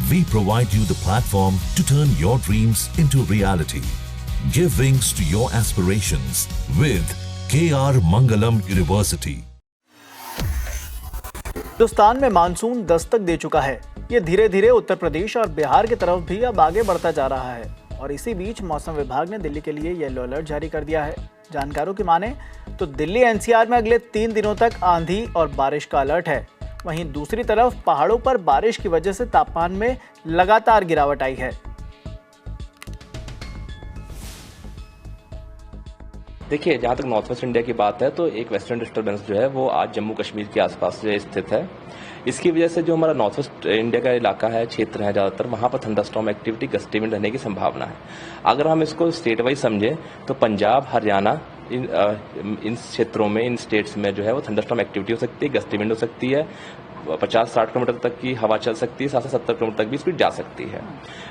We provide you the platform to turn your dreams into reality. Give wings to your aspirations with KR Mangalam University. Hindustan में monsoon Dastak दे चुका है। ये धीरे धीरे उत्तर प्रदेश और बिहार की तरफ भी अब आगे बढ़ता जा रहा है और इसी बीच मौसम विभाग ने दिल्ली के लिए येलो अलर्ट जारी कर दिया है। जानकारों की माने तो दिल्ली एनसीआर में अगले 3 दिनों तक आंधी और बारिश का अलर्ट है। वहीं दूसरी तरफ पहाड़ों पर बारिश की वजह से तापमान में लगातार गिरावट आई है। देखिए, जहाँ तक नॉर्थ वेस्ट इंडिया की बात है तो एक वेस्टर्न डिस्टर्बेंस जो है वो आज जम्मू कश्मीर के आसपास जो स्थित है। इसकी वजह से जो हमारा नॉर्थ वेस्ट इंडिया का इलाका है, क्षेत्र है ज़्यादातर, वहाँ पर थंडरस्टॉर्म एक्टिविटी, गस्टी विंड रहने की संभावना है। अगर हम इसको स्टेट वाइज समझें तो पंजाब, हरियाणा, इन क्षेत्रों में, इन स्टेट्स में जो है वो थंडरस्टॉर्म एक्टिविटी हो सकती है, गस्टी विंड हो सकती है, 50-60 किलोमीटर तक की हवा चल सकती है, 60-70 किलोमीटर तक भी स्पीड जा सकती है।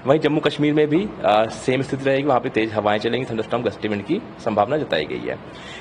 वहीं जम्मू कश्मीर में भी सेम स्थिति रहेगी, वहाँ पे तेज हवाएं चलेंगी, थंडरस्टॉर्म गस्टी विंड की संभावना जताई गई है।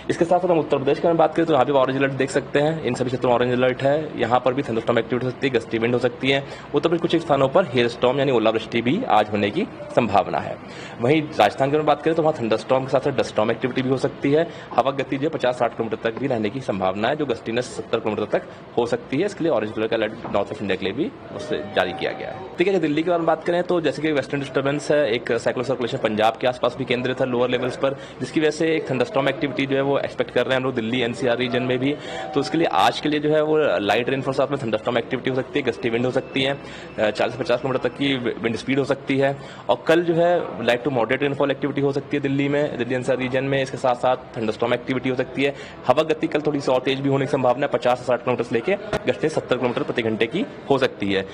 इसके साथ साथ हम उत्तर प्रदेश की बात करें तो यहाँ पे ऑरेंज अलर्ट देख सकते हैं। इन सभी क्षेत्रों में ऑरेंज अलर्ट है। यहाँ पर भी थंडरस्टॉर्म एक्टिविटी हो सकती है, गस्टी विंड हो सकती है। उत्तर प्रदेश कुछ स्थानों पर हेल स्टॉर्म यानी ओलावृष्टि भी आज होने की संभावना है। वहीं राजस्थान की बात करें तो वहाँ थंडरस्टॉर्म के साथ साथ डस्ट स्टॉर्म एक्टिविटी भी हो सकती है। हवा गति जो 50-60 किलोमीटर तक भी रहने की संभावना है, जो गस्टीनेस 70 किलोमीटर तक हो सकती है। इसके लिए ऑरेंज कलर का अलर्ट नॉर्थ वेस्ट इंडिया के लिए भी उससे जारी किया गया है। ठीक है, दिल्ली के बारे में बात करें तो जैसे कि वेस्टर्न डिस्टर्बेंस है, एक साइक्लोनिक सर्कुलेशन पंजाब के आसपास भी केंद्रित है लोअर लेवल्स पर, जिसकी वजह से एक थंडरस्टॉर्म एक्टिविटी जो है वो एक्सपेक्ट कर रहे हैं हम लोग दिल्ली एनसीआर रीजन में भी। तो उसके लिए आज के लिए जो है वो लाइट रेनफॉल साथ में थंडरस्टॉर्म एक्टिविटी हो सकती है, गस्टी विंड हो सकती है, 40 से 50 किलोमीटर तक की विंड स्पीड हो सकती है। और कल जो है light to moderate rainfall activity हो सकती है दिल्ली में, दिल्ली एनसीआर रीजन में। इसके साथ साथ थंडरस्टॉर्म एक्टिविटी हो सकती है। हवा गति कल थोड़ी सी और तेज भी होने की संभावना है, 50 से 60 किलोमीटर से लेकर गस्तें 70 किलोमीटर प्रति घंटे की हो सकती है।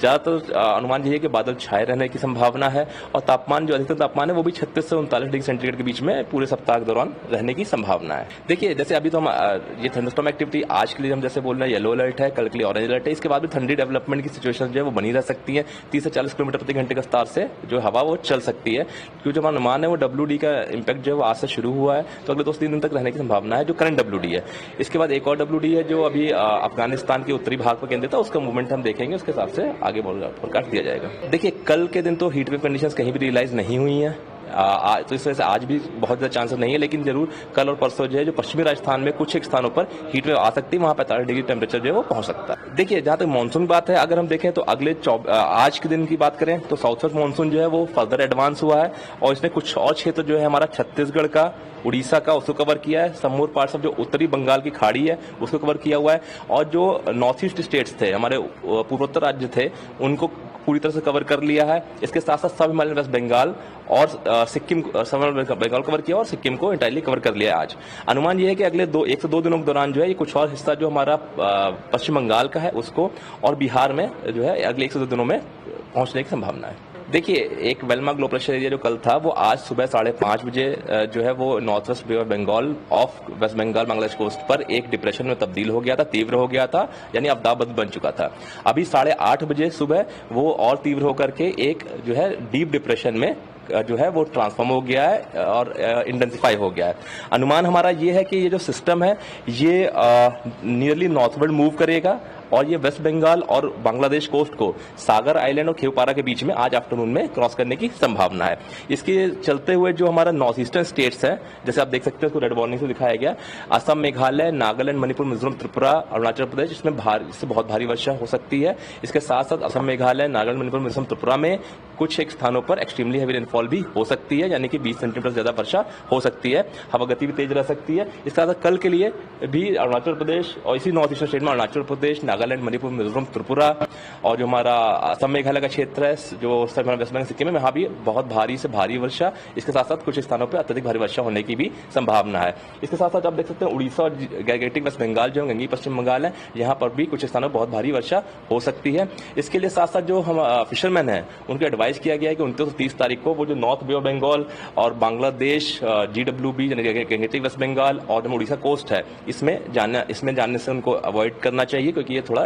ज्यादातर अनुमान यही है कि बादल छाए रहने की संभावना है और तापमान जो अधिकतम तापमान है वो भी 36 से 39 डिग्री सेंटीग्रेड के बीच में पूरे सप्ताह के दौरान रहने की संभावना है। देखिए, जैसे अभी तो हम ये थंडरस्टॉर्म एक्टिविटी आज के लिए हम जैसे बोल रहे हैं येलो अलर्ट है, कल के लिए ऑरेंज अलर्ट है। इसके बाद भी ठंडी डेवलपमेंट की सिचुएशन जो है वो बनी रह सकती है। 30 से 40 किलोमीटर प्रति घंटे की रफ्तार से जो हवा वो चल सकती है, क्योंकि जो हमारा अनुमान है वो WD का इम्पैक्ट जो है वो आज से शुरू हुआ है, तो अगले 2-3 दिन तक रहने की संभावना है, जो करंट WD है। इसके बाद एक और WD है जो अभी अफगानिस्तान के उत्तरी भाग पर केंद्रित है, उसका मूवमेंट हम देखेंगे, उसके हिसाब से आगे फोरकास्ट दिया जाएगा। देखिए, कल के दिन तो हीट वेव कंडीशंस कहीं भी रियलाइज नहीं हुई हैं, तो इस वजह से आज भी बहुत ज़्यादा चांसेस नहीं है, लेकिन जरूर कल और परसों जो है जो पश्चिमी राजस्थान में कुछ एक स्थानों पर हीट वेव आ सकती है, वहां 45 डिग्री टेम्परेचर जो है वो पहुंच सकता है। देखिए, जहां तक मानसून की बात है, अगर हम देखें तो अगले आज के दिन की बात करें तो साउथ वेस्ट मानसून जो है वो फर्दर एडवांस हुआ है और इसने कुछ और क्षेत्र जो है हमारा छत्तीसगढ़ का, उड़ीसा का, उसको कवर किया है। समूर पार्ट्स ऑफ जो उत्तरी बंगाल की खाड़ी है उसको कवर किया हुआ है और जो नॉर्थ ईस्ट स्टेट्स थे, हमारे पूर्वोत्तर राज्य थे, उनको पूरी तरह से कवर कर लिया है। इसके साथ साथ सब हिमालयन वेस्ट बंगाल और सिक्किम, बंगाल कवर किया और सिक्किम को इंटायरली कवर कर लिया आज। अनुमान यह है कि अगले 1 से 2 दिनों के दौरान जो है ये कुछ और हिस्सा जो हमारा पश्चिम बंगाल का है उसको और बिहार में जो है अगले 1 से 2 दिनों में पहुंचने की संभावना है। देखिए, एक वेलमा लो प्रेशर एरिया जो कल था वो आज सुबह 5:30 बजे जो है वो north west bay of Bengal of west Bengal Bangladesh coast पर एक डिप्रेशन में तब्दील हो गया था, तीव्र हो गया था, यानी अवदाबंद बन चुका था। अभी 8:30 बजे सुबह वो और तीव्र होकर के एक जो है डीप डिप्रेशन में जो है वो ट्रांसफॉर्म हो गया है और इंटेंसिफाई हो गया है। अनुमान हमारा ये है कि ये जो सिस्टम है ये नियरली नॉर्थवर्ड मूव करेगा और ये वेस्ट बंगाल और बांग्लादेश कोस्ट को सागर आइलैंड और खेवपारा के बीच में आज आफ्टरनून में क्रॉस करने की संभावना है। इसके चलते हुए जो हमारा नॉर्थ ईस्टर्न स्टेट्स है, जैसे आप देख सकते हैं, उसको रेड वार्निंग से दिखाया गया, असम, मेघालय, नागालैंड, मणिपुर, मिजोरम, त्रिपुरा, अरुणाचल प्रदेश, इसमें इससे बहुत भारी वर्षा हो सकती है। इसके साथ साथ असम, मेघालय, नागालैंड, मणिपुर, मिजोरम, त्रिपुरा में कुछ एक स्थानों पर एक्सट्रीमली हैवी रेनफॉल भी हो सकती है, यानी कि 20 सेंटीमीटर से ज्यादा वर्षा हो सकती है। हवा गति भी तेज रह सकती है। इसके साथ कल के लिए भी अरुणाचल प्रदेश और इसी नॉर्थ ईस्टर्न स्टेट में अरुणाचल प्रदेश, नागालैंड, मणिपुर, मिजोरम, त्रिपुरा और जो हमारा असम मेघालय का क्षेत्र है, जो वेस्ट बंगाल सिक्किम में, वहां भी बहुत भारी से भारी वर्षा, इसके साथ साथ कुछ स्थानों पर अत्यधिक भारी वर्षा होने की भी संभावना है। इसके साथ साथ आप देख सकते हैं उड़ीसा और गैगेटिक वेस्ट बंगाल जो गंगी पश्चिम बंगाल है, यहाँ पर भी कुछ स्थानों पर बहुत भारी वर्षा हो सकती है। इसके लिए साथ साथ जो हम फिशरमैन है उनको एडवाइस किया गया है कि 29 से 30 तारीख को वो जो नॉर्थ बे ऑफ बंगाल और बांग्लादेश GWB गैगेटिक वेस्ट बंगाल और जो उड़ीसा कोस्ट है इसमें जाने से उनको अवॉइड करना चाहिए, क्योंकि ये थोड़ा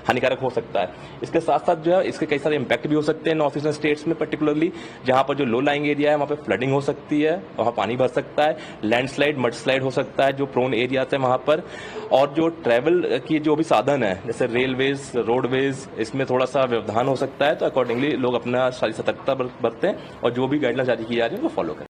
हानिकारक हो सकता है। इसके साथ साथ जो है इसके कई सारे इम्पैक्ट भी हो सकते हैं नॉर्थ ईस्टर्न स्टेट्स में, पर्टिकुलरली जहां पर जो लो लाइंग एरिया है वहां पर फ्लडिंग हो सकती है, वहां पानी भर सकता है, लैंडस्लाइड मड स्लाइड हो सकता है जो प्रोन एरियाज है वहां पर, और जो ट्रैवल की जो भी साधन है जैसे रेलवेज, रोडवेज, इसमें थोड़ा सा व्यवधान हो सकता है। तो अकॉर्डिंगली लोग अपना सारी सतर्कता बरतें और जो भी गाइडलाइन जारी की जा रही है वो फॉलो करें।